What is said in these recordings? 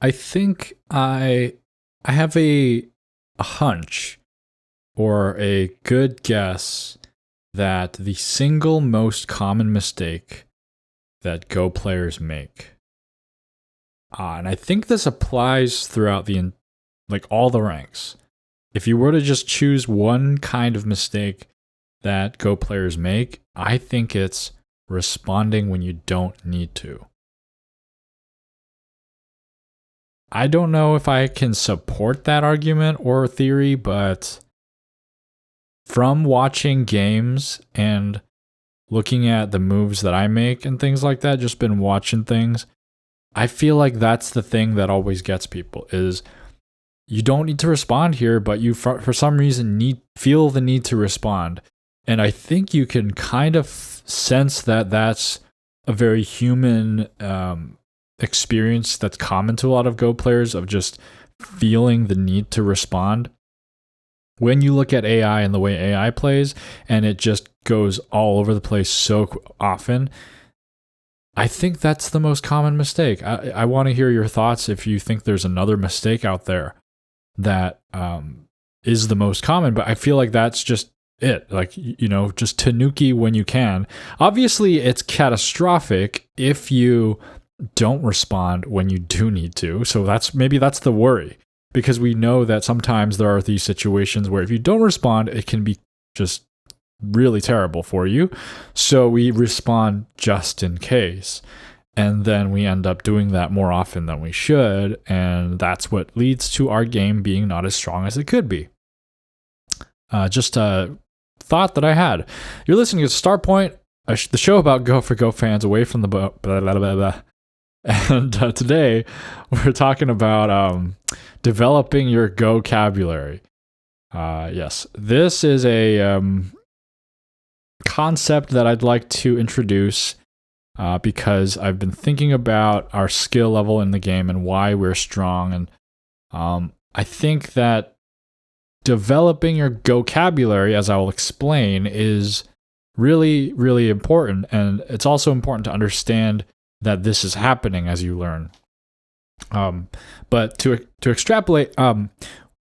I think I have a hunch or a good guess that the single most common mistake that Go players make, and I think this applies throughout all the ranks. If you were to just choose one kind of mistake that Go players make, I think it's responding when you don't need to. I don't know if I can support that argument or theory, but from watching games and looking at the moves that I make and things like that, just been watching things, I feel like that's the thing that always gets people is you don't need to respond here, but you for some reason feel the need to respond. And I think you can kind of sense that that's a very human experience that's common to a lot of Go players of just feeling the need to respond. When you look at AI and the way AI plays, and it just goes all over the place so often, I think that's the most common mistake. I want to hear your thoughts if you think there's another mistake out there that is the most common, but I feel like that's just it. Like, just tanuki when you can. Obviously, it's catastrophic if you don't respond when you do need to. So that's the worry, because we know that sometimes there are these situations where if you don't respond, it can be just really terrible for you. So we respond just in case. And then we end up doing that more often than we should. And that's what leads to our game being not as strong as it could be. Just a thought that I had. You're listening to Start Point, the show about Go for Go fans away from the blah, blah, blah, blah. And today we're talking about developing your Go-cabulary. Yes, this is a concept that I'd like to introduce because I've been thinking about our skill level in the game and why we're strong. And I think that developing your Go-cabulary, as I will explain, is really, really important. And it's also important to understand that this is happening as you learn. But to extrapolate,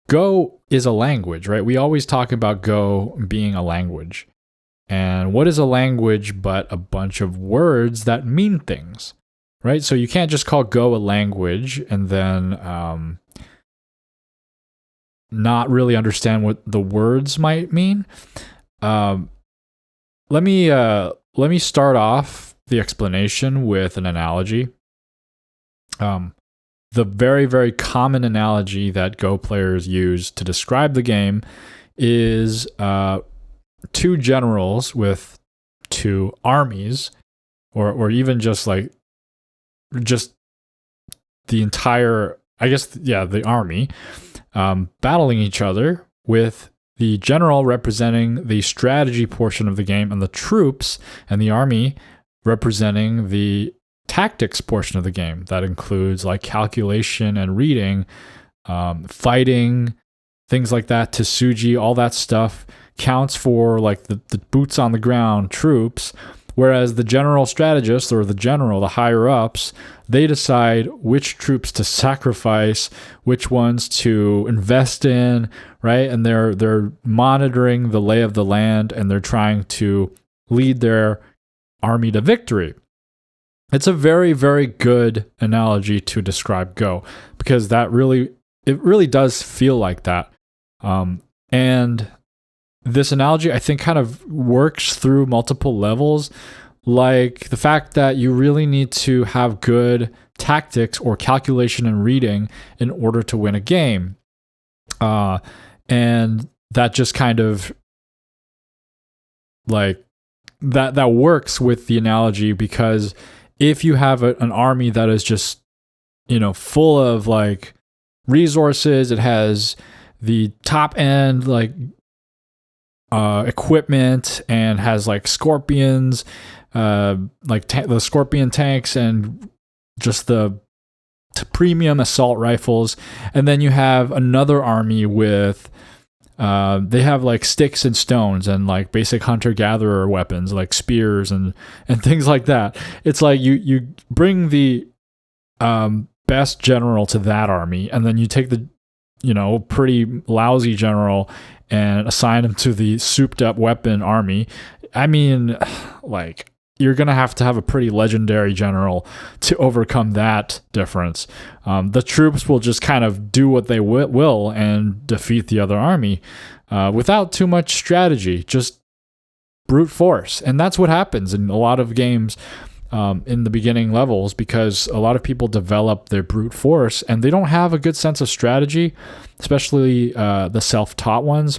Go is a language, right? We always talk about Go being a language. And what is a language but a bunch of words that mean things, right? So you can't just call Go a language and then not really understand what the words might mean. Let me start off the explanation with an analogy. The very, very common analogy that Go players use to describe the game is two generals with two armies, or even just the entire, the army, battling each other, with the general representing the strategy portion of the game and the troops and the army representing the tactics portion of the game. That includes like calculation and reading, fighting, things like that, Tsuji, all that stuff counts for like the boots on the ground troops. Whereas the general strategist, or the higher ups, they decide which troops to sacrifice, which ones to invest in, right? And they're monitoring the lay of the land, and they're trying to lead their army to victory. It's a very, very good analogy to describe Go, because it really does feel like that. And this analogy, I think, kind of works through multiple levels, like the fact that you really need to have good tactics or calculation and reading in order to win a game. And that just kind of like that works with the analogy, because if you have an army that is just, full of like resources, it has the top end like equipment and has like scorpions, the scorpion tanks, and just the premium assault rifles. And then you have another army with they have like sticks and stones and like basic hunter-gatherer weapons like spears and things like that. It's like you bring the best general to that army, and then you take the, pretty lousy general and assign him to the souped up weapon army. I mean, like, you're going to have a pretty legendary general to overcome that difference. The troops will just kind of do what they will and defeat the other army without too much strategy, just brute force. And that's what happens in a lot of games in the beginning levels, because a lot of people develop their brute force and they don't have a good sense of strategy, especially the self-taught ones.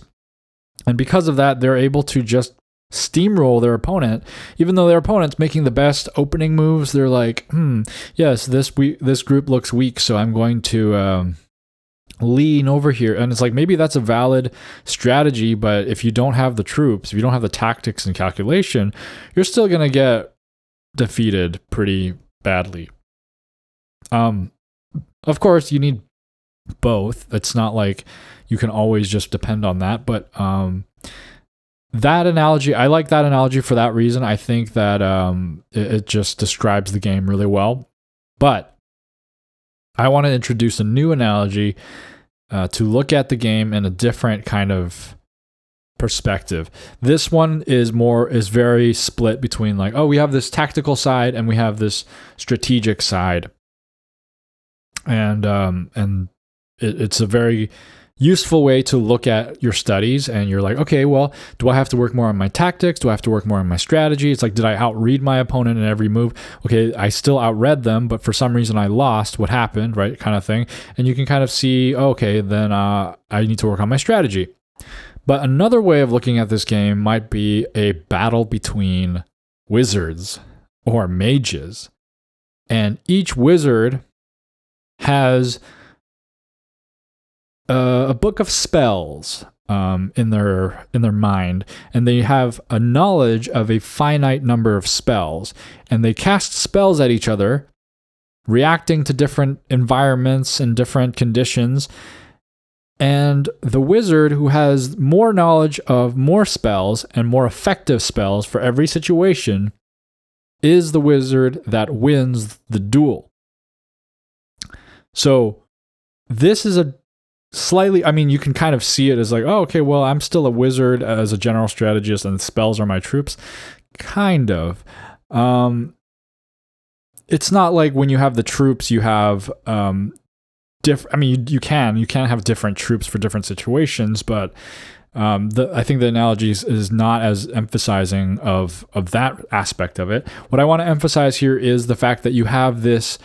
And because of that, they're able to just steamroll their opponent, even though their opponent's making the best opening moves. They're like, yes, this group looks weak, so I'm going to lean over here. And it's like, maybe that's a valid strategy, but if you don't have the troops, if you don't have the tactics and calculation, you're still going to get defeated pretty badly. Of course, you need both. It's not like you can always just depend on that, but that analogy, I like that analogy for that reason. I think that it just describes the game really well. But I want to introduce a new analogy to look at the game in a different kind of perspective. This one is very split between, like, we have this tactical side and we have this strategic side. And it's a very useful way to look at your studies, and you're like, okay, well, do I have to work more on my tactics? Do I have to work more on my strategy? It's like, did I outread my opponent in every move? Okay, I still outread them, but for some reason I lost. What happened, right? Kind of thing. And you can kind of see, okay, then I need to work on my strategy. But another way of looking at this game might be a battle between wizards or mages. And each wizard has a book of spells in their mind, and they have a knowledge of a finite number of spells, and they cast spells at each other, reacting to different environments and different conditions. And the wizard, who has more knowledge of more spells and more effective spells for every situation, is the wizard that wins the duel. So this is a slightly, I mean, you can kind of see it as like, oh, okay, well, I'm still a wizard as a general strategist and spells are my troops. Kind of. It's not like when you have the troops, you have different, I mean, you can have different troops for different situations, but I think the analogy is not as emphasizing of that aspect of it. What I want to emphasize here is the fact that you have this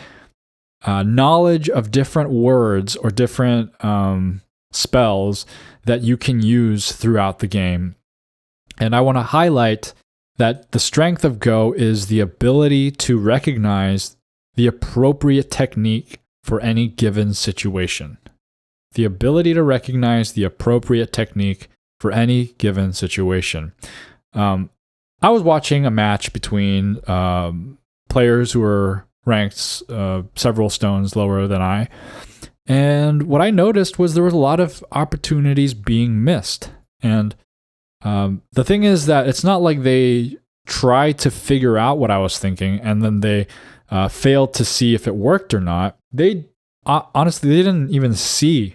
knowledge of different words or different spells that you can use throughout the game. And I want to highlight that the strength of Go is the ability to recognize the appropriate technique for any given situation. The ability to recognize the appropriate technique for any given situation. I was watching a match between players who were ranked several stones lower than I. And what I noticed was there was a lot of opportunities being missed. And the thing is that it's not like they tried to figure out what I was thinking and then they failed to see if it worked or not. They honestly, they didn't even see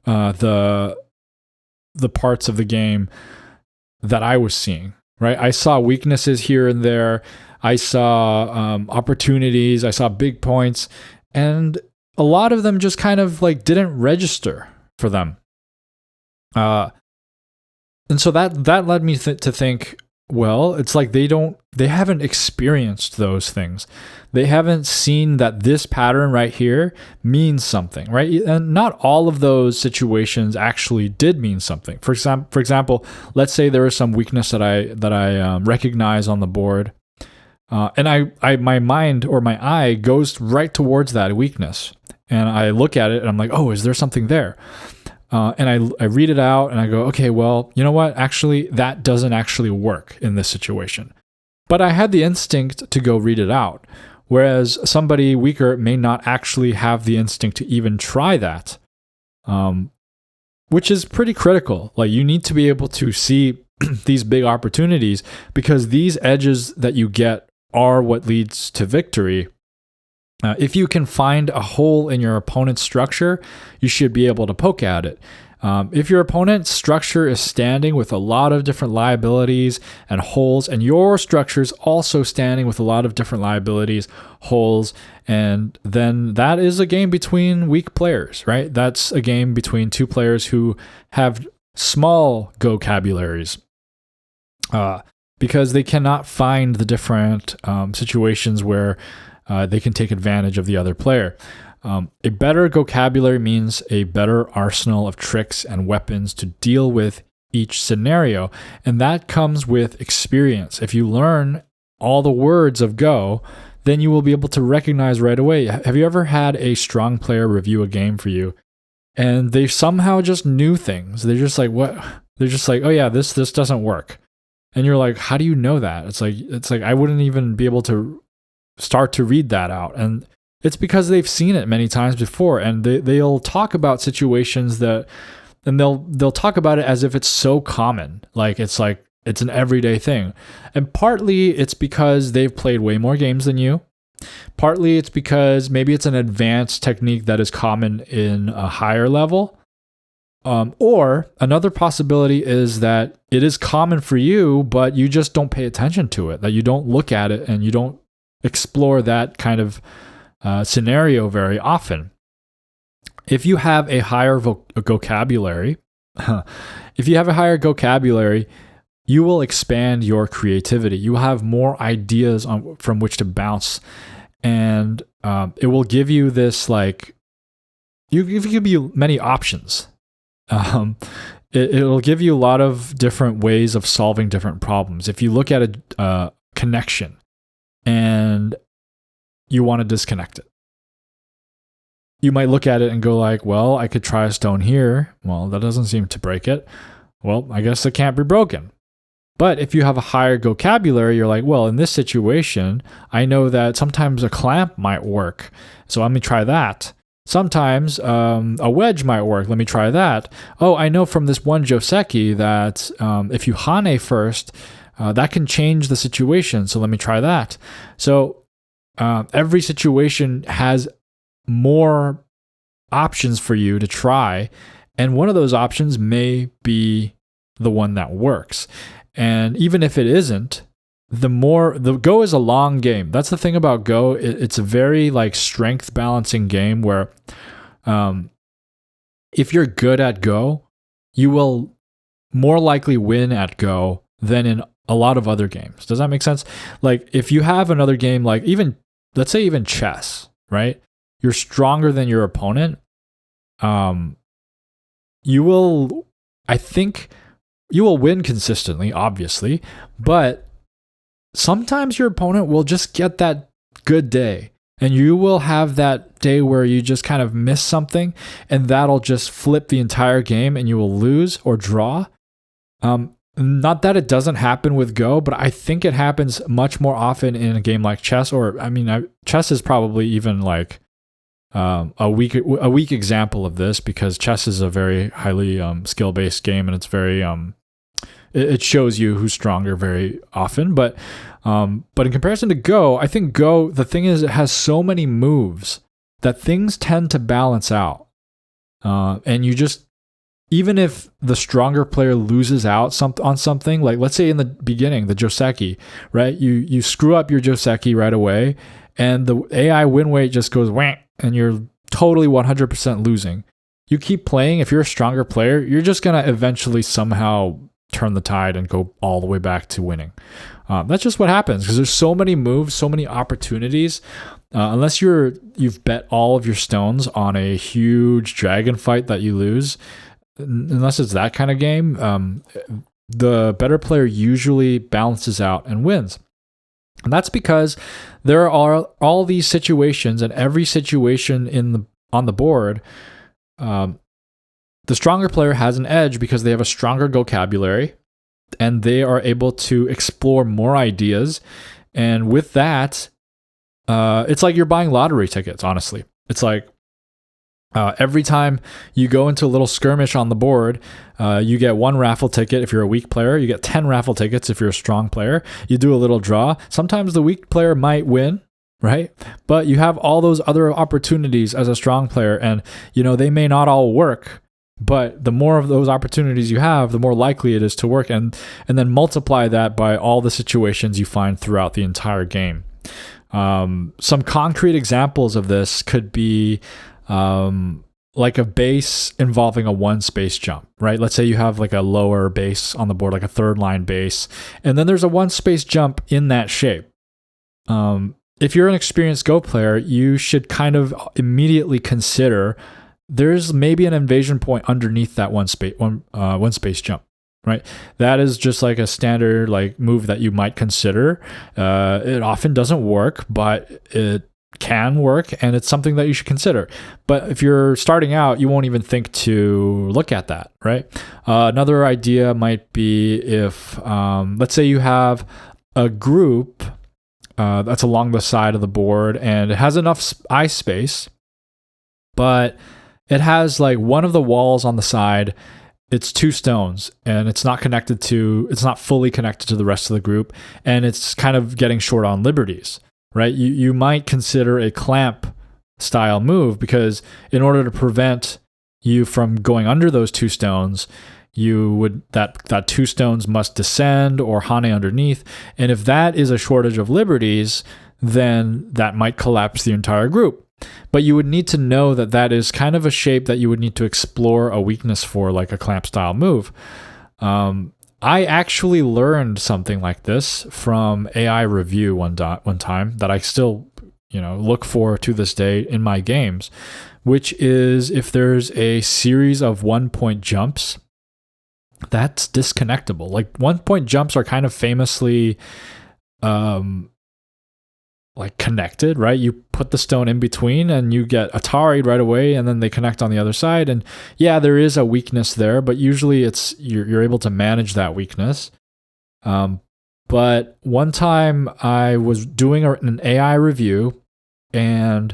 the parts of the game that I was seeing, right? I saw weaknesses here and there. I saw opportunities, I saw big points, and a lot of them just kind of like didn't register for them. And so that led me to think, well, it's like they haven't experienced those things. They haven't seen that this pattern right here means something, right? And not all of those situations actually did mean something. For example, let's say there is some weakness that I recognize on the board. And I my mind or my eye goes right towards that weakness, and I look at it and I'm like, oh, is there something there? And I read it out and I go, okay, well, you know what? Actually, that doesn't actually work in this situation. But I had the instinct to go read it out, whereas somebody weaker may not actually have the instinct to even try that, which is pretty critical. Like, you need to be able to see these big opportunities, because these edges that you get are what leads to victory. If you can find a hole in your opponent's structure, you should be able to poke at it. If your opponent's structure is standing with a lot of different liabilities and holes, and your structure is also standing with a lot of different liabilities, holes, and then that is a game between weak players, right? That's a game between two players who have small go-cabularies, because they cannot find the different situations where they can take advantage of the other player. A better vocabulary means a better arsenal of tricks and weapons to deal with each scenario, and that comes with experience. If you learn all the words of Go, then you will be able to recognize right away. Have you ever had a strong player review a game for you, and they somehow just knew things? They're just like, what? They're just like, oh yeah, this doesn't work. And you're like, how do you know that? It's like I wouldn't even be able to start to read that out. And it's because they've seen it many times before, and they'll talk about situations and they'll talk about it as if it's so common, like it's an everyday thing. And partly it's because they've played way more games than you. Partly it's because maybe it's an advanced technique that is common in a higher level. Or another possibility is that it is common for you, but you just don't pay attention to it, that you don't look at it and you don't explore that kind of scenario very often. If you have a higher vocabulary, you will expand your creativity. You will have more ideas from which to bounce, and it will give you this it will give you many options. It'll give you a lot of different ways of solving different problems. If you look at a connection and you want to disconnect it, you might look at it and go like, well, I could try a stone here. Well, that doesn't seem to break it. Well, I guess it can't be broken. But if you have a higher vocabulary, you're like, well, in this situation, I know that sometimes a clamp might work, so let me try that. Sometimes a wedge might work. Let me try that. Oh, I know from this one joseki that if you hane first, that can change the situation, so let me try that. So every situation has more options for you to try, and one of those options may be the one that works. And even if it isn't, the Go is a long game. That's the thing about Go. It's a very strength balancing game where if you're good at Go, you will more likely win at Go than in a lot of other games. Does that make sense? Like if you have another game, like let's say even chess, right? You're stronger than your opponent. You will win consistently, obviously, but sometimes your opponent will just get that good day, and you will have that day where you just kind of miss something, and that'll just flip the entire game and you will lose or draw. Not that it doesn't happen with Go, but I think it happens much more often in a game like chess, or chess is probably even a weak example of this, because chess is a very highly skill-based game, and it's very it shows you who's stronger very often. But in comparison to Go, I think Go, the thing is, it has so many moves that things tend to balance out, and you just, even if the stronger player loses out on something, like let's say in the beginning, the joseki, right? You screw up your joseki right away, and the AI win weight just goes wham, and you're totally 100% losing. You keep playing. If you're a stronger player, you're just going to eventually somehow turn the tide and go all the way back to winning. That's just what happens, because there's so many moves, so many opportunities. Unless you've bet all of your stones on a huge dragon fight that you lose, unless it's that kind of game, the better player usually balances out and wins. And that's because there are all these situations, and every situation on the board, the stronger player has an edge because they have a stronger vocabulary, and they are able to explore more ideas. And with that, it's like you're buying lottery tickets, honestly. It's like every time you go into a little skirmish on the board, you get one raffle ticket if you're a weak player. You get 10 raffle tickets if you're a strong player. You do a little draw. Sometimes the weak player might win. right? But you have all those other opportunities as a strong player, and they may not all work, but the more of those opportunities you have, the more likely it is to work, and then multiply that by all the situations you find throughout the entire game. Some concrete examples of this could be like a base involving a one space jump, right? Let's say you have like a lower base on the board, like a third line base, and then there's a one space jump in that shape. If you're an experienced Go player, you should kind of immediately consider there's maybe an invasion point underneath that one space jump, right? That is just like a standard like move that you might consider. It often doesn't work, but it can work, and it's something that you should consider. But if you're starting out, you won't even think to look at that, right? Another idea might be if, let's say you have a group that's along the side of the board, and it has enough eye space, but it has like one of the walls on the side, it's 2 stones, and it's not fully connected to the rest of the group, and it's kind of getting short on liberties, right? You might consider a clamp style move, because in order to prevent you from going under those 2 stones, that 2 stones must descend or hane underneath. And if that is a shortage of liberties, then that might collapse the entire group. But you would need to know that that is kind of a shape that you would need to explore a weakness for, like a clamp style move. I actually learned something like this from AI review one time that I still look for to this day in my games, which is if there's a series of 1-point jumps, that's disconnectable. Like 1-point jumps are kind of famously like connected, right? You put the stone in between and you get Atari'd right away, and then they connect on the other side. And yeah, there is a weakness there, but usually you're able to manage that weakness. But one time I was doing an AI review, and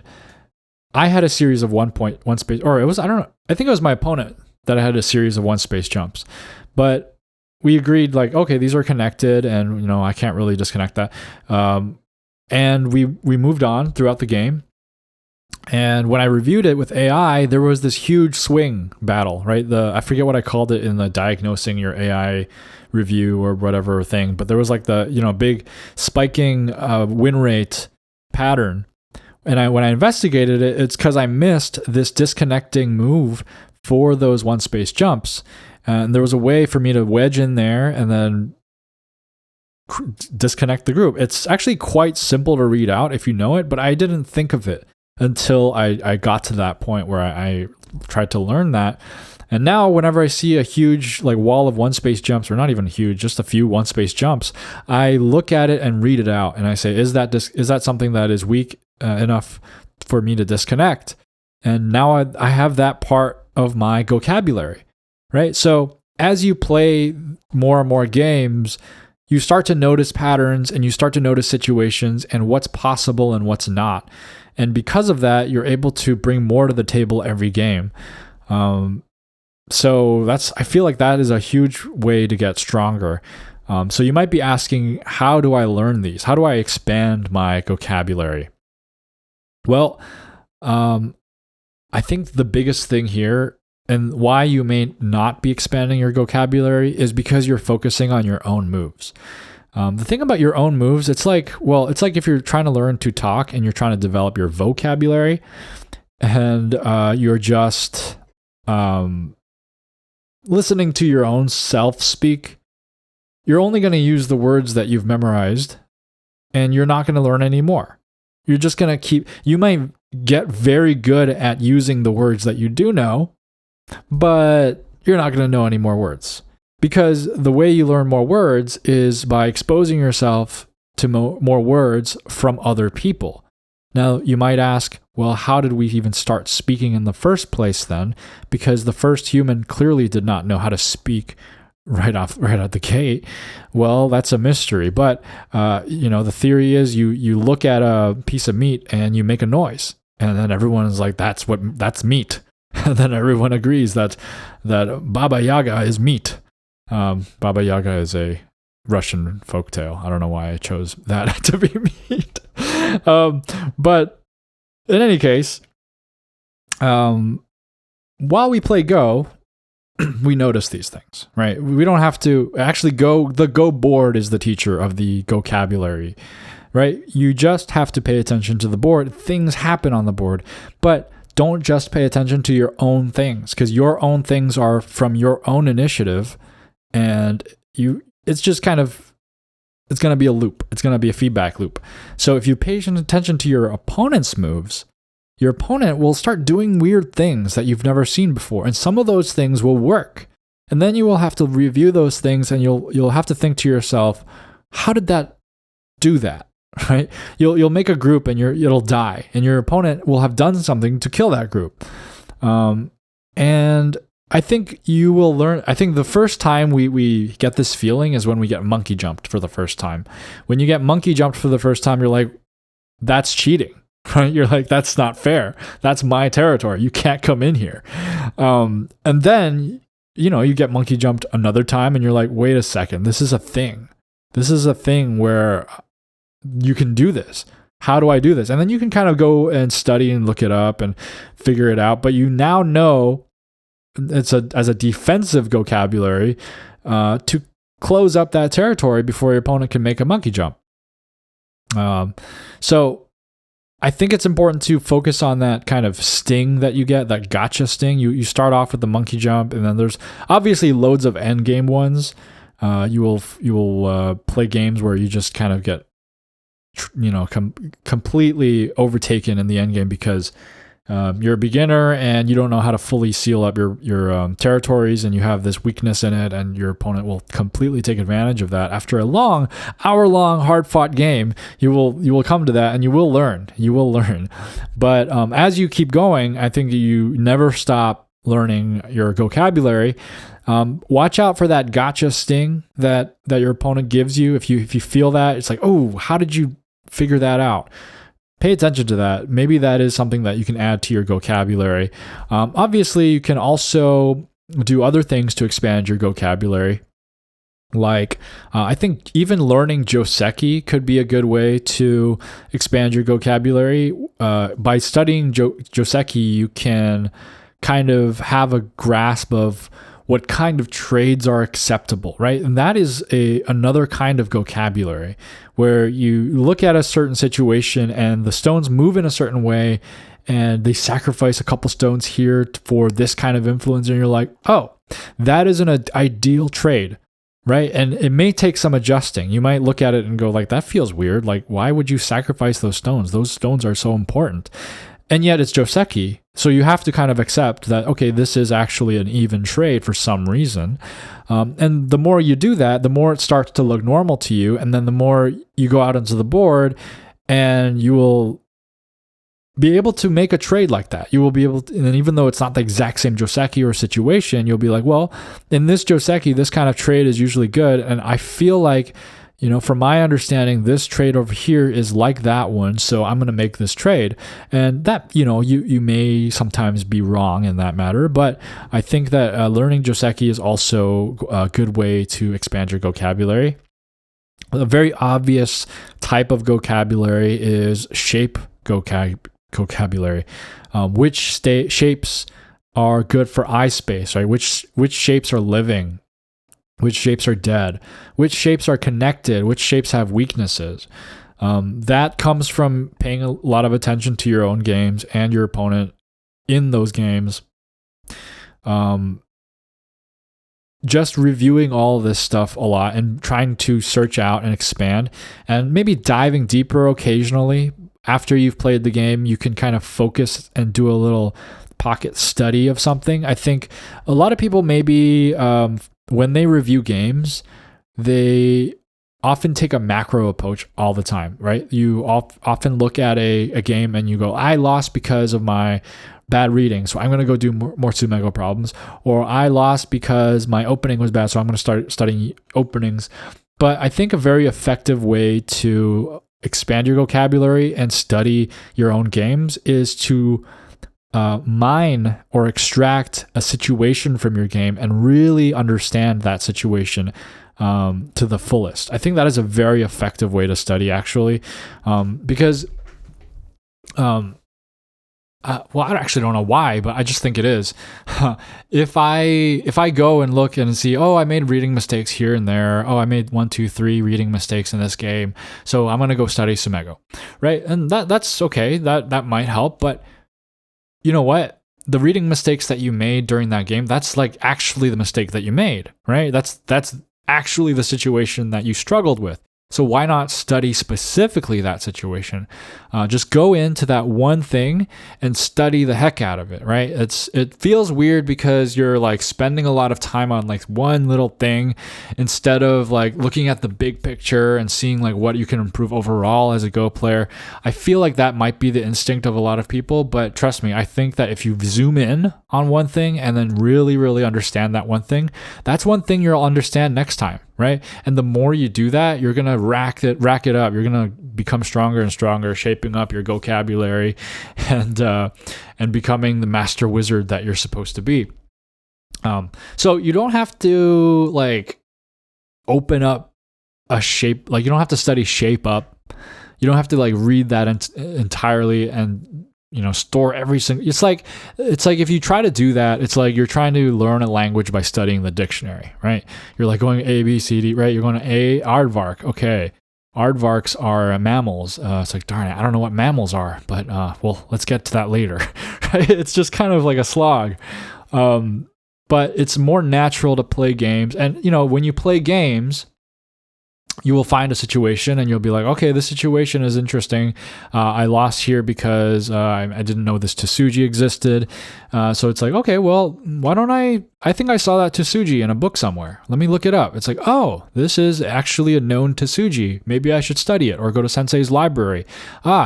I had a series of one space, or I think it was my opponent that I had a series of 1 space jumps. But we agreed like, okay, these are connected, and I can't really disconnect that. And we moved on throughout the game. And when I reviewed it with AI, there was this huge swing battle, right? I forget what I called it in the diagnosing your AI review or whatever thing, but there was like the big spiking win rate pattern. And when I investigated it, it's because I missed this disconnecting move for those 1 space jumps. And there was a way for me to wedge in there and then disconnect the group. It's actually quite simple to read out if you know it, but I didn't think of it until I got to that point where I tried to learn that. And now whenever I see a huge like wall of 1 space jumps, or not even huge, just a few 1 space jumps, I look at it and read it out, and I say, is that something that is weak enough for me to disconnect? And now I have that part of my vocabulary, right? So as you play more and more games, you start to notice patterns, and you start to notice situations and what's possible and what's not. And because of that, you're able to bring more to the table every game. So I feel like that is a huge way to get stronger. So you might be asking, how do I learn these? How do I expand my vocabulary? Well, I think the biggest thing here, and why you may not be expanding your vocabulary, is because you're focusing on your own moves. The thing about your own moves, it's like if you're trying to learn to talk and you're trying to develop your vocabulary, and you're just listening to your own self speak, you're only going to use the words that you've memorized, and you're not going to learn any more. You're just going to you might get very good at using the words that you do know, but you're not going to know any more words. Because the way you learn more words is by exposing yourself to more words from other people. Now, you might ask, well, how did we even start speaking in the first place then? Because the first human clearly did not know how to speak right out the gate. Well, that's a mystery. But, the theory is you look at a piece of meat and you make a noise. And then everyone is like, that's meat. And then everyone agrees that Baba Yaga is meat. Baba Yaga is a Russian folktale. I don't know why I chose that to be meat. But in any case, while we play Go, we notice these things, right? We don't have to actually go. The Go board is the teacher of the Go-cabulary, right? You just have to pay attention to the board. Things happen on the board, but don't just pay attention to your own things, because your own things are from your own initiative, and it's just kind of, it's going to be a loop. It's going to be a feedback loop. So if you pay attention to your opponent's moves, your opponent will start doing weird things that you've never seen before, and some of those things will work. And then you will have to review those things, and you'll have to think to yourself, how did that do that? Right? You'll make a group and it'll die, and your opponent will have done something to kill that group. And I think you will learn. I think the first time we get this feeling is when we get monkey jumped for the first time. When you get monkey jumped for the first time, you're like, that's cheating, right? You're like, that's not fair. That's my territory. You can't come in here. And then, you get monkey jumped another time, and you're like, wait a second, this is a thing. This is a thing where you can do this. How do I do this? And then you can kind of go and study and look it up and figure it out. But you now know as a defensive vocabulary to close up that territory before your opponent can make a monkey jump. So I think it's important to focus on that kind of sting that you get, that gotcha sting. You start off with the monkey jump, and then there's obviously loads of end game ones. You will play games where you just kind of get completely overtaken in the end game because you're a beginner and you don't know how to fully seal up your territories, and you have this weakness in it, and your opponent will completely take advantage of that. After a hour-long, hard-fought game, you will come to that, and you will learn. But as you keep going, I think you never stop learning your vocabulary. Watch out for that gotcha sting that your opponent gives you. If you feel that, it's like, oh, how did you figure that out? Pay attention to that. Maybe that is something that you can add to your vocabulary. Obviously, you can also do other things to expand your vocabulary. Like, I think even learning Joseki could be a good way to expand your vocabulary. By studying Joseki, you can kind of have a grasp of what kind of trades are acceptable, right? And that is another kind of vocabulary, where you look at a certain situation and the stones move in a certain way, and they sacrifice a couple stones here for this kind of influence, and you're like, oh, that is an ideal trade, right? And it may take some adjusting. You might look at it and go like, that feels weird. Like, why would you sacrifice those stones? Those stones are so important. And yet it's Joseki. So you have to kind of accept that, okay, this is actually an even trade for some reason. And the more you do that, the more it starts to look normal to you. And then the more you go out onto the board, and you will be able to make a trade like that. You will be able to, and even though it's not the exact same Joseki or situation, you'll be like, well, in this Joseki, this kind of trade is usually good. And I feel like, from my understanding, this trade over here is like that one, so I'm going to make this trade. And that, you may sometimes be wrong in that matter, but I think that learning Joseki is also a good way to expand your vocabulary. A very obvious type of vocabulary is shape vocabulary. Which shapes are good for eye space, right? Which shapes are living? Which shapes are dead? Which shapes are connected? Which shapes have weaknesses? That comes from paying a lot of attention to your own games and your opponent in those games. Just reviewing all of this stuff a lot and trying to search out and expand, and maybe diving deeper occasionally. After you've played the game, you can kind of focus and do a little pocket study of something. I think a lot of people maybe when they review games, they often take a macro approach all the time, right? You often look at a game and you go, I lost because of my bad reading, so I'm going to go do more Tsumego problems. Or I lost because my opening was bad, so I'm going to start studying openings. But I think a very effective way to expand your vocabulary and study your own games is to mine or extract a situation from your game and really understand that situation to the fullest. I think that is a very effective way to study, actually, because well, I actually don't know why, but I just think it is. If I go and look and see, oh, I made reading mistakes here and there. Oh, I made 1, 2, 3 reading mistakes in this game, so I'm gonna go study Sumego, right? And that's okay. That might help, but you know what? The reading mistakes that you made during that game, that's like actually the mistake that you made, right? That's actually the situation that you struggled with. So why not study specifically that situation? Just go into that one thing and study the heck out of it, right? It feels weird because you're like spending a lot of time on like one little thing instead of like looking at the big picture and seeing like what you can improve overall as a Go player. I feel like that might be the instinct of a lot of people, but trust me, I think that if you zoom in on one thing and then really, really understand that one thing, that's one thing you'll understand next time, right? And the more you do that, you're gonna rack it up. You're gonna become stronger and stronger, shaping up your vocabulary and becoming the master wizard that you're supposed to be. So you don't have to like open up a shape, like you don't have to study shape up. You don't have to like read that entirely and store every single. It's like if you try to do that, it's like you're trying to learn a language by studying the dictionary, right? You're like going A, B, C, D, right? You're going to A, aardvark. Okay, aardvarks are mammals. It's like, darn it, I don't know what mammals are, but well, let's get to that later. Right? It's just kind of like a slog. But it's more natural to play games, and when you play games, you will find a situation and you'll be like, okay, this situation is interesting. I lost here because I didn't know this Tsuji existed. So it's like, okay, well, why don't I think I saw that Tsuji in a book somewhere. Let me look it up. It's like, oh, this is actually a known Tsuji. Maybe I should study it or go to Sensei's library.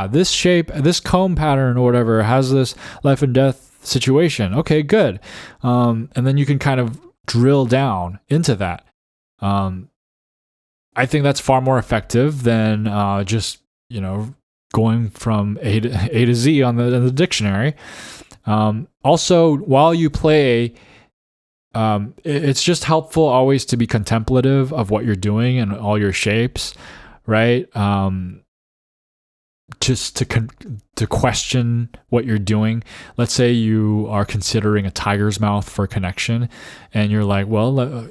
This shape, this comb pattern or whatever has this life and death situation. Okay, good. And then you can kind of drill down into that. I think that's far more effective than just going from A to Z on the dictionary. Also, while you play, it's just helpful always to be contemplative of what you're doing and all your shapes, right? Just to question what you're doing. Let's say you are considering a tiger's mouth for connection, and you're like, well,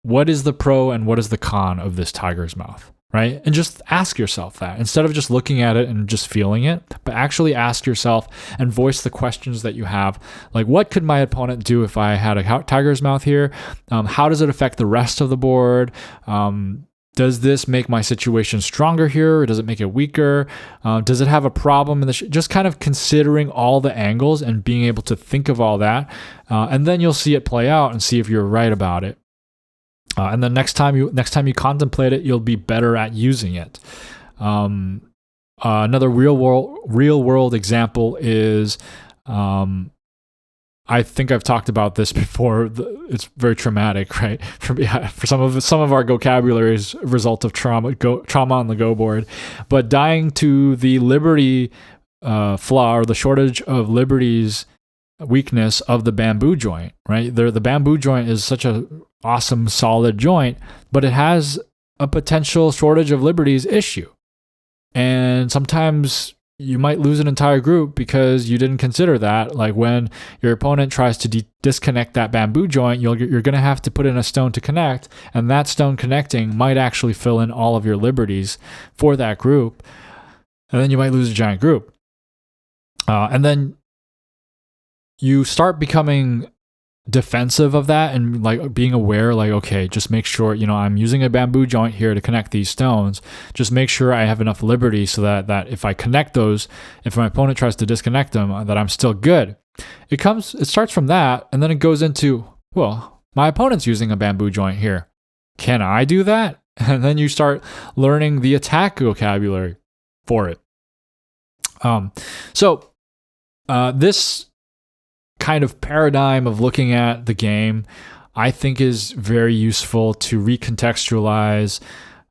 what is the pro and what is the con of this tiger's mouth, right? And just ask yourself that instead of just looking at it and just feeling it, but actually ask yourself and voice the questions that you have. Like, what could my opponent do if I had a tiger's mouth here? How does it affect the rest of the board? Does this make my situation stronger here, or does it make it weaker? Does it have a problem in the just kind of considering all the angles and being able to think of all that, and then you'll see it play out and see if you're right about it. And then next time you contemplate it, you'll be better at using it. Another real world example is, I think I've talked about this before. It's very traumatic, right? For some of our vocabulary is a result of trauma on the Go board, but dying to the liberty flaw or the shortage of liberties weakness of the bamboo joint, right? The bamboo joint is such a awesome solid joint, but it has a potential shortage of liberties issue. And sometimes you might lose an entire group because you didn't consider that. Like when your opponent tries to disconnect that bamboo joint, you're going to have to put in a stone to connect, and that stone connecting might actually fill in all of your liberties for that group, and then you might lose a giant group. And then you start becoming defensive of that and like being aware, like, okay, just make sure, I'm using a bamboo joint here to connect these stones. Just make sure I have enough liberty so that if I connect those, if my opponent tries to disconnect them, that I'm still good. It starts from that, and then it goes into, well, my opponent's using a bamboo joint here. Can I do that? And then you start learning the attack vocabulary for it. So this kind of paradigm of looking at the game, I think, is very useful to recontextualize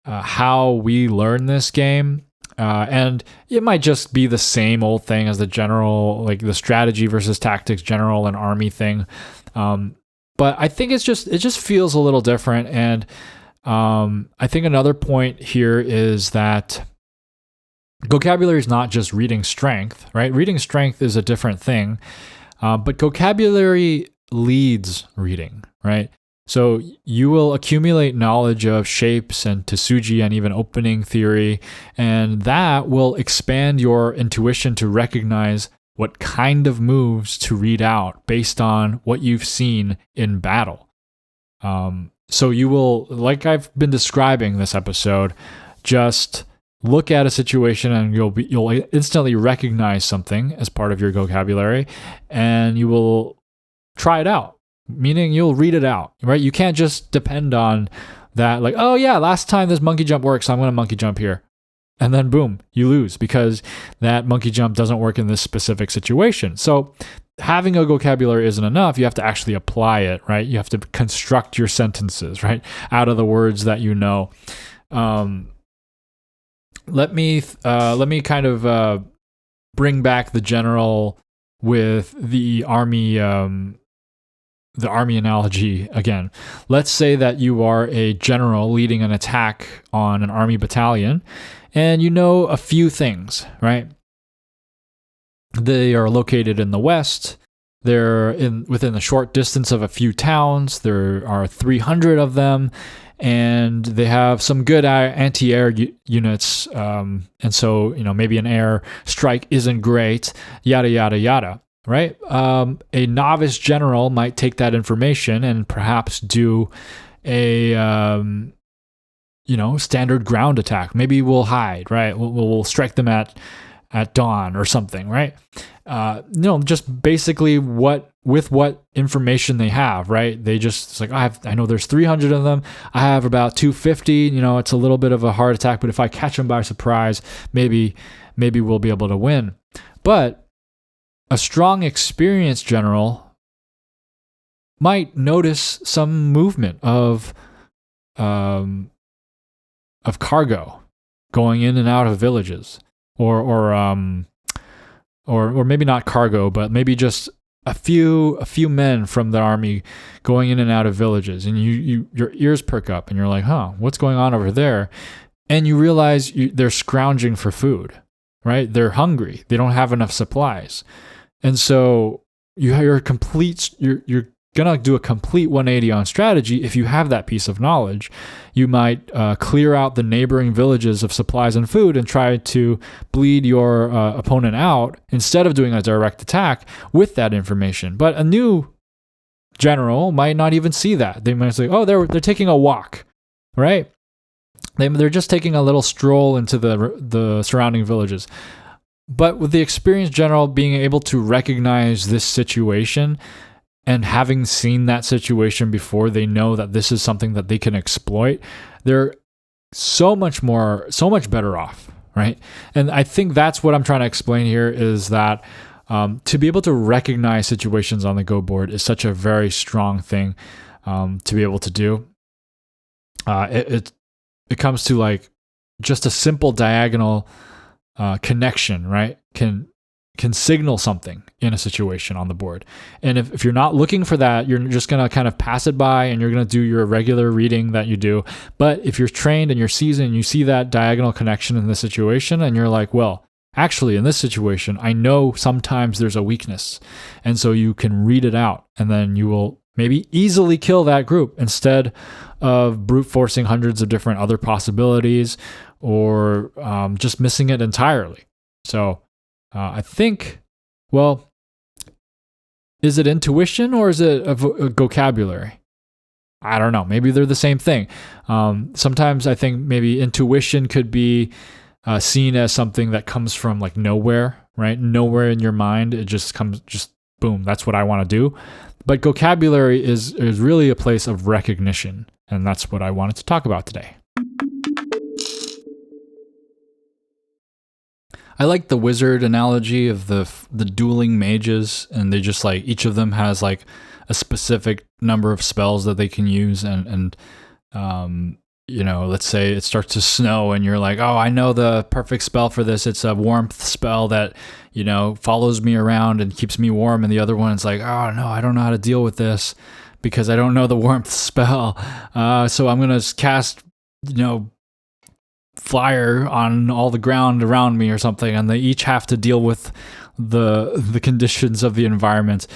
how we learn this game. And it might just be the same old thing as the general, like the strategy versus tactics, general and army thing. But I think it just feels a little different. And I think another point here is that Vocabulary is not just reading strength, right? Reading strength is a different thing, but vocabulary leads reading, right? So you will accumulate knowledge of shapes and tsuji and even opening theory, and that will expand your intuition to recognize what kind of moves to read out based on what you've seen in battle. So you will, like I've been describing this episode, just look at a situation and you'll instantly recognize something as part of your vocabulary, and you will try it out, meaning you'll read it out, right? You can't just depend on that, like, oh yeah, last time this monkey jump worked, so I'm going to monkey jump here. And then boom, you lose because that monkey jump doesn't work in this specific situation. So having a vocabulary isn't enough. You have to actually apply it, right? You have to construct your sentences, right, out of the words that you know. Let me kind of bring back the general with the army analogy again. Let's say that you are a general leading an attack on an army battalion, and you know a few things, right? They are located in the west. They're within a short distance of a few towns. There are 300 of them, and they have some good anti-air units. And so, maybe an air strike isn't great, yada, yada, yada, right? A novice general might take that information and perhaps do a, standard ground attack. Maybe we'll hide, right? We'll strike them at dawn or something, right? Just basically what information they have, right? They just, it's like, I know there's 300 of them. I have about 250. It's a little bit of a hard attack, but if I catch them by surprise, maybe we'll be able to win. But a strong, experienced general might notice some movement of cargo going in and out of villages. Or maybe not cargo, but maybe just a few men from the army going in and out of villages, and your ears perk up, and you're like, what's going on over there? And you realize they're scrounging for food, right? They're hungry. They don't have enough supplies, and so you're gonna do a complete 180 on strategy. If you have that piece of knowledge, you might clear out the neighboring villages of supplies and food and try to bleed your opponent out instead of doing a direct attack with that information. But a new general might not even see that. They might say, oh, they're taking a walk, right? They're just taking a little stroll into the surrounding villages. But with the experienced general being able to recognize this situation and having seen that situation before, they know that this is something that they can exploit. They're so much better off, right? And I think that's what I'm trying to explain here is that to be able to recognize situations on the Go board is such a very strong thing to be able to do. It comes to like just a simple diagonal connection, right? Can signal something in a situation on the board. And if you're not looking for that, you're just going to kind of pass it by and you're going to do your regular reading that you do. But if you're trained and you're seasoned, you see that diagonal connection in the situation and you're like, well, actually in this situation, I know sometimes there's a weakness. And so you can read it out and then you will maybe easily kill that group instead of brute forcing hundreds of different other possibilities or just missing it entirely. So I think, well, is it intuition or is it a vocabulary? I don't know. Maybe they're the same thing. Sometimes I think maybe intuition could be seen as something that comes from like nowhere, right? Nowhere in your mind. It just comes, just boom, that's what I want to do. But vocabulary is really a place of recognition. And that's what I wanted to talk about today. I like the wizard analogy of the dueling mages, and they just like each of them has like a specific number of spells that they can use, and let's say it starts to snow, and you're like, oh, I know the perfect spell for this. It's a warmth spell that follows me around and keeps me warm, and the other one's like, oh no, I don't know how to deal with this because I don't know the warmth spell. So I'm gonna cast flyer on all the ground around me or something, and they each have to deal with the conditions of the environment.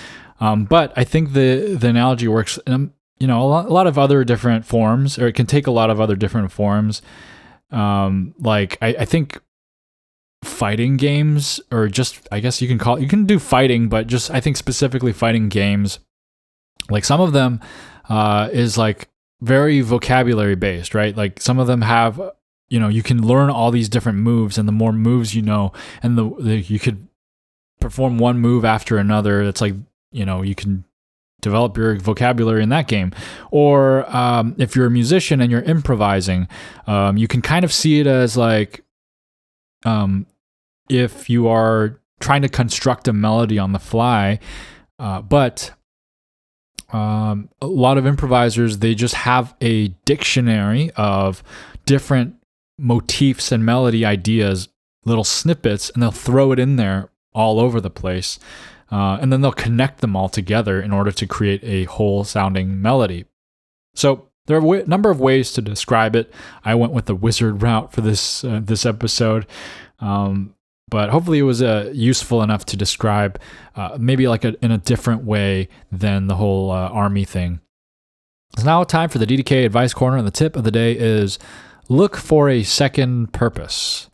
But I think the analogy works in a lot of other different forms, or it can take a lot of other different forms. Like I think fighting games, or just, I guess you can do fighting, but just, I think specifically fighting games, like some of them is like very vocabulary based, right? Like some of them have, you can learn all these different moves, and the more moves you know, and you could perform one move after another. It's like, you can develop your vocabulary in that game. Or if you're a musician and you're improvising, you can kind of see it as like, if you are trying to construct a melody on the fly, but a lot of improvisers, they just have a dictionary of different motifs and melody ideas, little snippets, and they'll throw it in there all over the place. And then they'll connect them all together in order to create a whole sounding melody. So there are a number of ways to describe it. I went with the wizard route for this episode. But hopefully it was useful enough to describe maybe like in a different way than the whole army thing. It's now time for the DDK Advice Corner, and the tip of the day is look for a second purpose.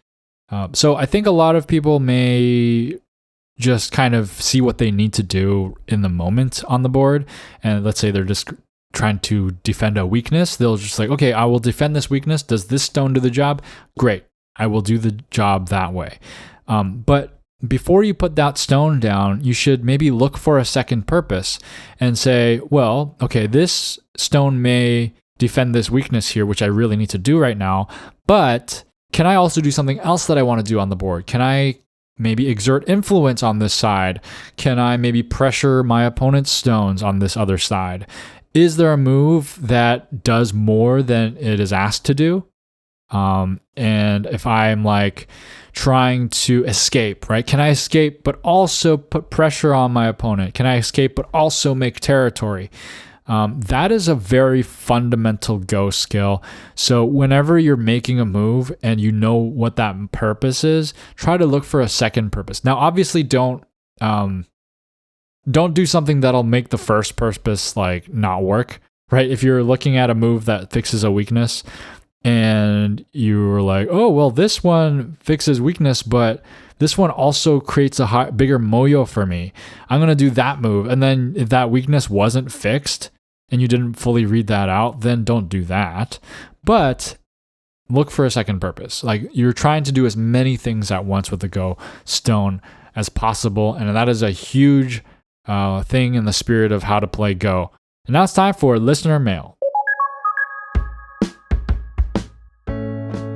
So I think a lot of people may just kind of see what they need to do in the moment on the board. And let's say they're just trying to defend a weakness. They'll just like, okay, I will defend this weakness. Does this stone do the job? Great. I will do the job that way. But before you put that stone down, you should maybe look for a second purpose and say, well, okay, this stone may defend this weakness here, which I really need to do right now, but can I also do something else that I want to do on the board? Can I maybe exert influence on this side? Can I maybe pressure my opponent's stones on this other side? Is there a move that does more than it is asked to do? And if I'm like trying to escape, right? Can I escape but also put pressure on my opponent? Can I escape but also make territory? That is a very fundamental Go skill. So whenever you're making a move and you know what that purpose is, try to look for a second purpose. Now, obviously, don't do something that'll make the first purpose like not work, right? If you're looking at a move that fixes a weakness and you're like, oh, well, this one fixes weakness, but this one also creates a bigger moyo for me, I'm going to do that move. And then if that weakness wasn't fixed and you didn't fully read that out, then don't do that. But look for a second purpose. Like, you're trying to do as many things at once with the Go stone as possible. And that is a huge thing in the spirit of how to play Go. And now it's time for listener mail.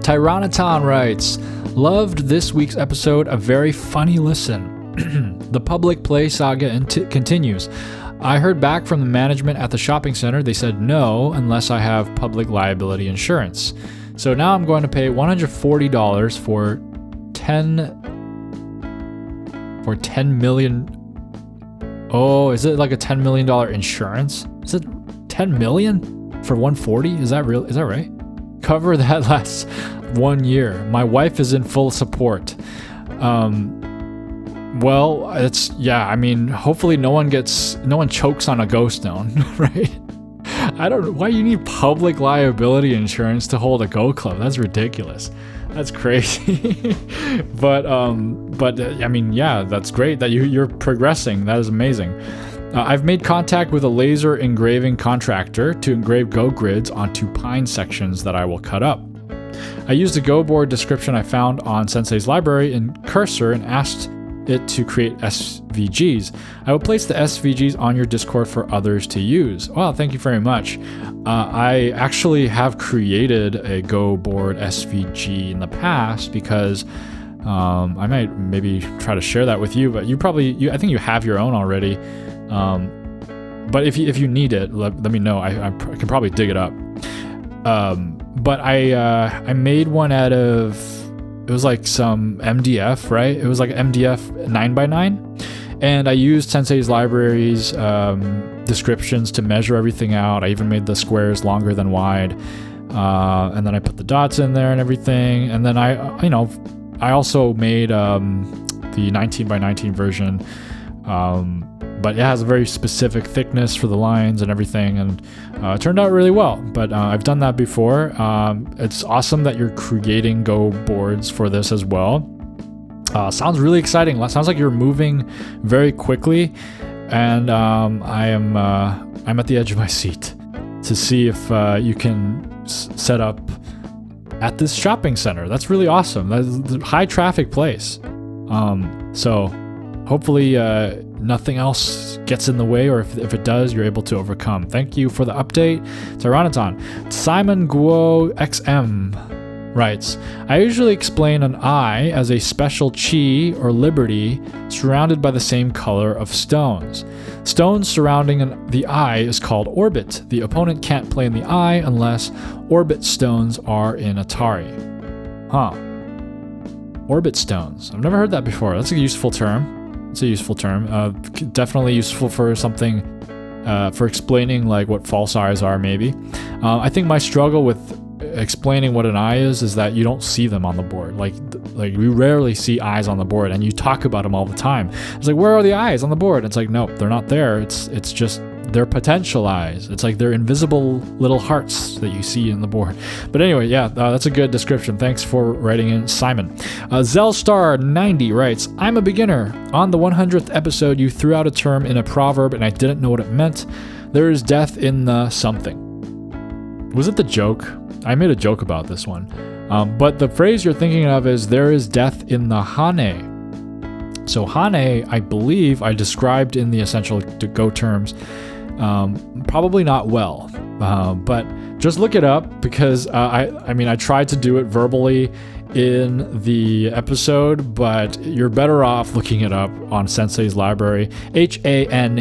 Tyrannoton writes, loved this week's episode, a very funny listen. The public play saga continues. I heard back from the management at the shopping center. They said no unless I have public liability insurance. So now I'm going to pay $140 for 10 million. Oh, is it like a $10 million insurance? Is it 10 million for 140? Is that real? Is that right? Cover that last 1 year. My wife is in full support. Well, it's, yeah, I mean, hopefully no one chokes on a Go stone, right? I don't know why you need public liability insurance to hold a Go club. That's ridiculous. That's crazy. But I mean, yeah, that's great that you're progressing. That is amazing. I've made contact with a laser engraving contractor to engrave Go grids onto pine sections that I will cut up. I used a Go board description I found on Sensei's library in Cursor and asked it to create SVGs. I will place the SVGs on your Discord for others to use. Wow, thank you very much. I actually have created a Go board SVG in the past because I might maybe try to share that with you, but I think you have your own already. But if you need it, let me know. I can probably dig it up. But I made one out of, it was like some MDF, right? It was like MDF 9x9. And I used Sensei's library's descriptions to measure everything out. I even made the squares longer than wide. and then I put the dots in there and everything. And then I also made the 19 by 19 version, but it has a very specific thickness for the lines and everything, and it turned out really well. But I've done that before. It's awesome that you're creating Go boards for this as well. Sounds really exciting. Sounds like you're moving very quickly, and I'm at the edge of my seat to see if you can set up at this shopping center. That's really awesome. That's a high traffic place. So hopefully nothing else gets in the way, or if it does, you're able to overcome. Thank you for the update, Tyraniton. Simon Guo XM writes, I usually explain an eye as a special chi or liberty surrounded by the same color of stones. Stones surrounding the eye is called orbit. The opponent can't play in the eye unless orbit stones are in Atari. Orbit stones. I've never heard that before. That's a useful term. It's a useful term. Definitely useful for something, for explaining like what false eyes are, maybe. I think my struggle with explaining what an eye is that you don't see them on the board. Like we rarely see eyes on the board, and you talk about them all the time. It's like, where are the eyes on the board? It's like, nope, they're not there. It's just they're potential eyes. It's like they're invisible little hearts that you see in the board. But anyway, yeah, that's a good description. Thanks for writing in, Simon. Zelstar90 writes, I'm a beginner. On the 100th episode, you threw out a term in a proverb and I didn't know what it meant. There is death in the something. Was it the joke? I made a joke about this one. But the phrase you're thinking of is there is death in the Hane. So Hane, I believe I described in the Essential to Go terms, probably not well, but just look it up, because I tried to do it verbally in the episode, but you're better off looking it up on Sensei's library. Hane,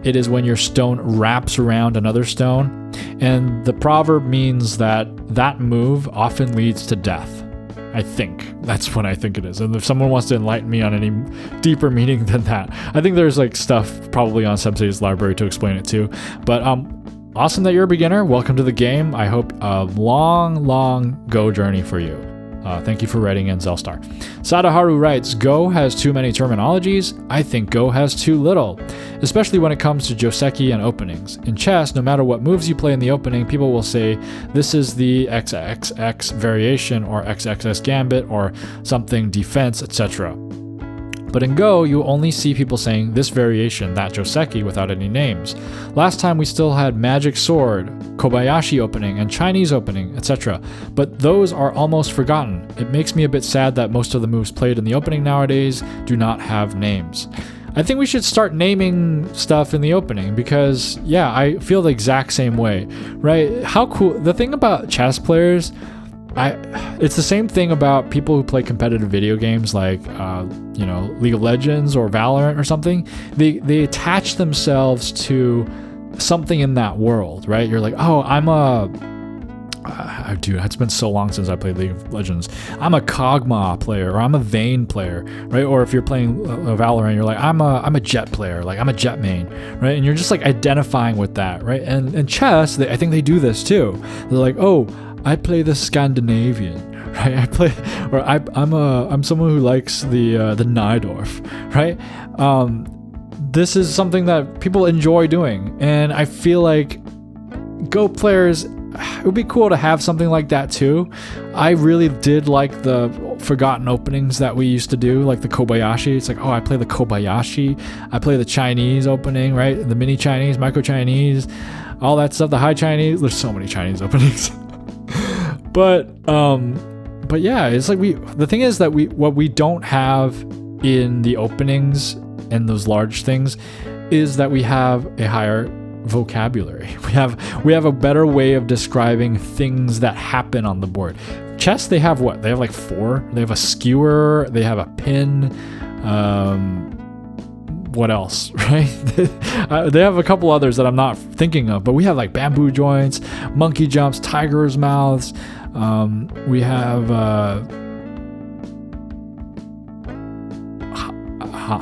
it is when your stone wraps around another stone, and the proverb means that move often leads to death. I think that's what I think it is. And if someone wants to enlighten me on any deeper meaning than that, I think there's like stuff probably on Sensei's library to explain it too. But awesome that you're a beginner. Welcome to the game. I hope a long Go journey for you. Thank you for writing in, Zelstar. Sadaharu writes, Go has too many terminologies. I think Go has too little, especially when it comes to joseki and openings. In chess, no matter what moves you play in the opening, people will say, this is the XXX variation, or XXS gambit, or something defense, etc. But in Go, you only see people saying this variation, that joseki, without any names. Last time we still had magic sword, Kobayashi opening, and Chinese opening, etc. But those are almost forgotten. It makes me a bit sad that most of the moves played in the opening nowadays do not have names. I think we should start naming stuff in the opening, because, yeah, I feel the exact same way, right? How cool. The thing about chess players, it's the same thing about people who play competitive video games like, League of Legends or Valorant or something. They attach themselves to something in that world, right? You're like, oh, dude, it's been so long since I played League of Legends. I'm a Kog'Maw player, or I'm a Vayne player, right? Or if you're playing Valorant, you're like, I'm a Jet player, like I'm a Jet main, right? And you're just like identifying with that, right? And in chess, I think they do this too. They're like, oh, I play the Scandinavian, right? I'm someone who likes the Najdorf, right? This is something that people enjoy doing, and I feel like Go players, it would be cool to have something like that too. I really did like the forgotten openings that we used to do, like the Kobayashi. It's like, oh, I play the Kobayashi, I play the Chinese opening, right? The mini Chinese, micro Chinese, all that stuff, the high Chinese. There's so many Chinese openings. But yeah, it's like the thing is that what we don't have in the openings and those large things is that we have a higher vocabulary. We have a better way of describing things that happen on the board. Chess, they have what? They have like 4. They have a skewer, they have a pin, what else, right? They have a couple others that I'm not thinking of, but we have like bamboo joints, monkey jumps, tiger's mouths. We have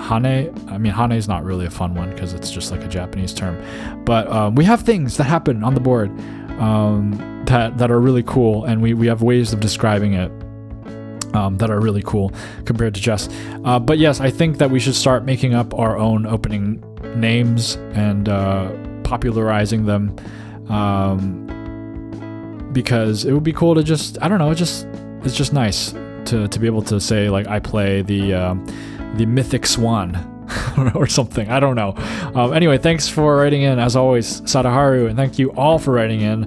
Hane. I mean, Hane is not really a fun one because it's just like a Japanese term, but we have things that happen on the board that are really cool, and we have ways of describing it that are really cool compared to chess. But yes, I think that we should start making up our own opening names and popularizing them, because it would be cool to just, I don't know, it's just nice to be able to say, like, I play the Mythic Swan or something. I don't know. Anyway, thanks for writing in, as always, Sadaharu, and thank you all for writing in.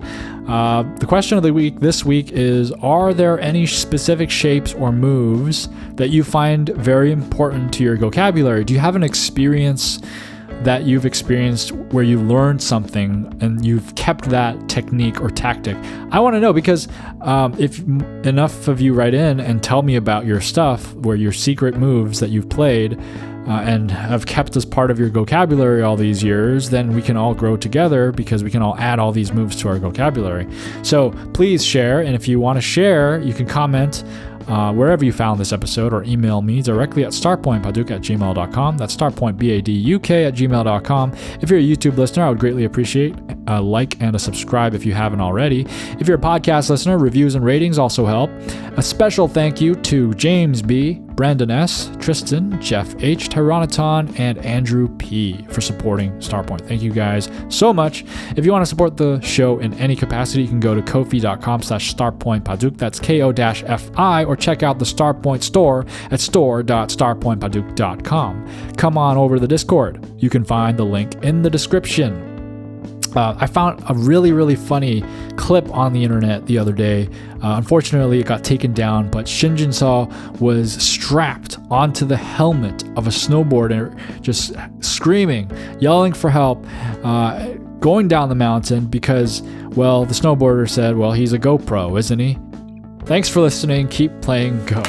The question of the week this week is, are there any specific shapes or moves that you find very important to your vocabulary? Do you have an experience that you've experienced where you learned something and you've kept that technique or tactic? I want to know, because if enough of you write in and tell me about your stuff, where your secret moves that you've played and have kept as part of your vocabulary all these years, then we can all grow together, because we can all add all these moves to our vocabulary. So please share, and if you want to share, you can comment wherever you found this episode, or email me directly at starpointpaduk@gmail.com. That's starpointbaduk@gmail.com. If you're a YouTube listener, I would greatly appreciate a like and a subscribe if you haven't already. If you're a podcast listener, reviews and ratings also help. A special thank you to James B., Brandon S., Tristan, Jeff H., Tyraniton, and Andrew P. for supporting Starpoint. Thank you guys so much. If you want to support the show in any capacity, you can go to kofi.com/starpointpaduk. That's KO-FI, or check out the Starpoint store at store.starpointpaduk.com. Come on over to the Discord. You can find the link in the description. I found a really, really funny clip on the internet the other day. Unfortunately, it got taken down, but Shinjin-saw was strapped onto the helmet of a snowboarder, just screaming, yelling for help, going down the mountain because, well, the snowboarder said, well, he's a GoPro, isn't he? Thanks for listening. Keep playing Go.